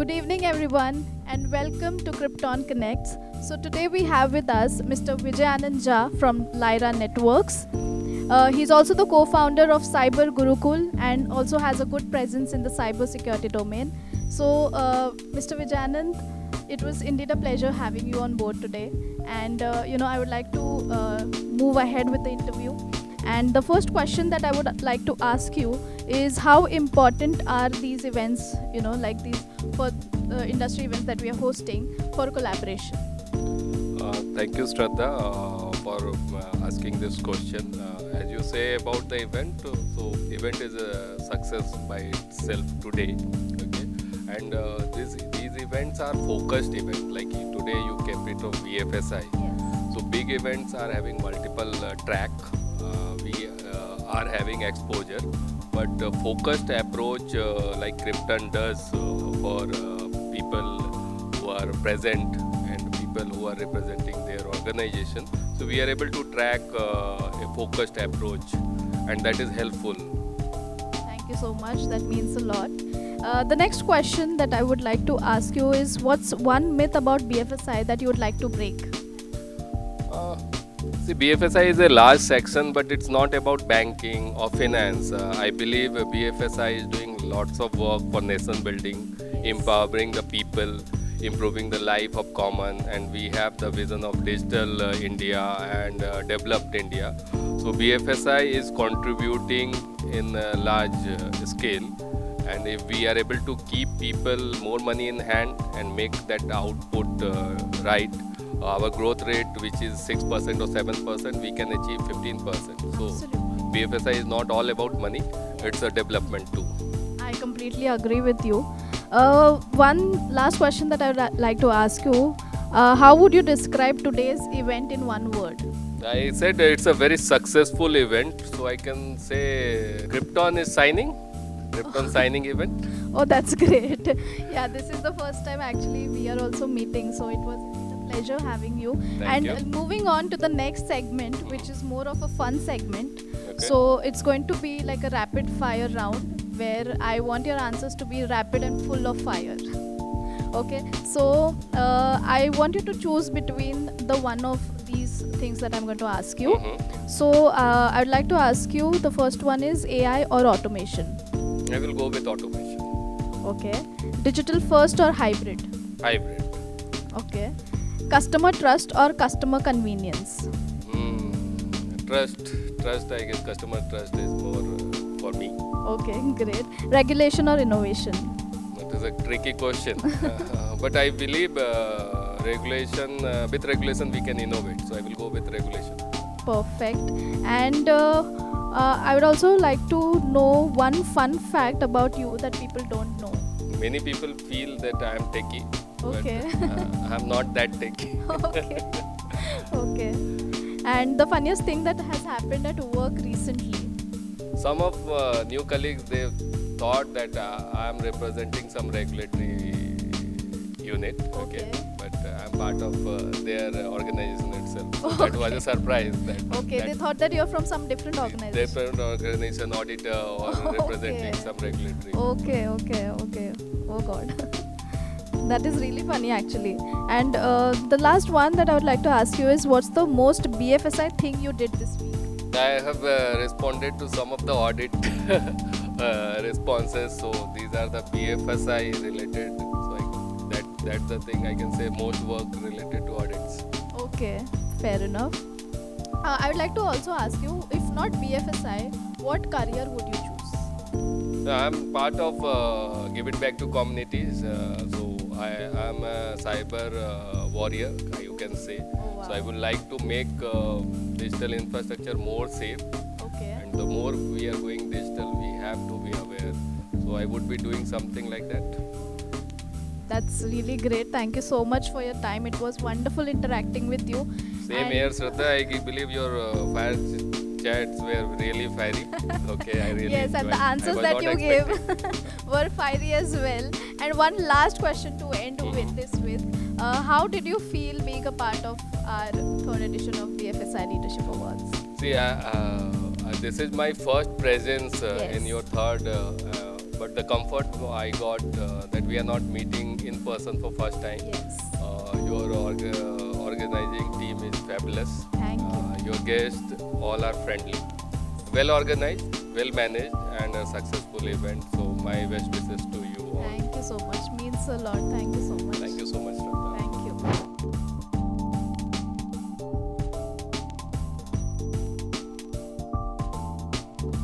Good evening, everyone, and welcome to Krypton Connects. So, today we have with us Mr. Vijay Anand Jha from Lyra Networks. He's also the co founder of Cyber Gurukul and also has a good presence in the cyber security domain. So, Mr. Vijay Anand, it was indeed a pleasure having you on board today. And, I would like to move ahead with the interview. And the first question that I would like to ask you is how important are these events, like these for industry events that we are hosting for collaboration? Thank you, Shraddha, for asking this question. As you say about the event, so event is a success by itself today. Okay, and these events are focused events. Like today, you kept it of BFSI. Yes. So big events are having multiple track. We are having exposure, but focused approach like Krypton does for people who are present and people who are representing their organization. So we are able to track a focused approach, and that is helpful. Thank you so much. That means a lot. The next question that I would like to ask you is what's one myth about BFSI that you would like to break? See, BFSI is a large section, but it's not about banking or finance. I believe BFSI is doing lots of work for nation building, empowering the people, improving the life of common, and we have the vision of digital India and developed India. So BFSI is contributing in a large scale, and if we are able to keep people more money in hand and make that output right, our growth rate, which is 6% or 7%, we can achieve 15%. So Absolutely. BFSI is not all about money, it's a development too. I completely agree with you. One last question that I would like to ask you. How would you describe today's event in one word? I said it's a very successful event, so I can say Krypton is signing. Krypton signing event. Oh, that's great. Yeah, this is the first time actually we are also meeting, so it was a pleasure having you. Thank And you. moving on to the next segment, which is more of a fun segment. Okay. So it's going to be like a rapid fire round where I want your answers to be rapid and full of fire. Okay, so I want you to choose between the one of these things that I'm going to ask you. So I'd like to ask you, the first one is AI or automation? I will go with automation. Okay. Digital first or hybrid? Hybrid. Okay. Customer trust or customer convenience? Trust, I guess customer trust is more for me. Okay, great. Regulation or innovation? That is a tricky question. But I believe with regulation we can innovate. So I will go with regulation. Perfect. And I would also like to know one fun fact about you that people don't know. Many people feel that I am techie, Okay. but I am not that techie. Okay. Okay. And the funniest thing that has happened at work recently? Some of new colleagues, they thought that I am representing some regulatory unit, Okay. but I am part of their organization itself. So that was a surprise. Okay, they thought that you're from some different organization. different organization auditor or representing Okay. some regulatory. Okay. Oh God. That is really funny actually. And the last one that I would like to ask you is what's the most BFSI thing you did this week? I have responded to some of the audit responses. So these are the BFSI related. So that's the thing I can say, most work related to audits. Okay, fair enough. I would like to also ask you, if not BFSI, what career would you choose? I'm part of Give It Back to Communities. So I am a cyber warrior, you can say. Oh, So I would like to make digital infrastructure more safe. Okay. And the more we are going digital, we have to be aware. So I would be doing something like that. That's really great. Thank you so much for your time. It was wonderful interacting with you. Same And- here, Shraddha. I believe your fire chats were really fiery. Okay, I really Yes, and enjoyed. the I answers was that not you expecting. gave were fiery as well. And one last question to end with this with. How did you feel being a part of our third edition of the FSI Leadership Awards? See, this is my first presence Yes. in your third but the comfort I got that we are not meeting in person for first time. Yes. Your organizing team is fabulous. Thank you. Your guests all are friendly, well organized, well managed, and a successful event. So my best wishes to you all. Thank you so much. Means a lot. Thank you so much. Thank you so much, Dr.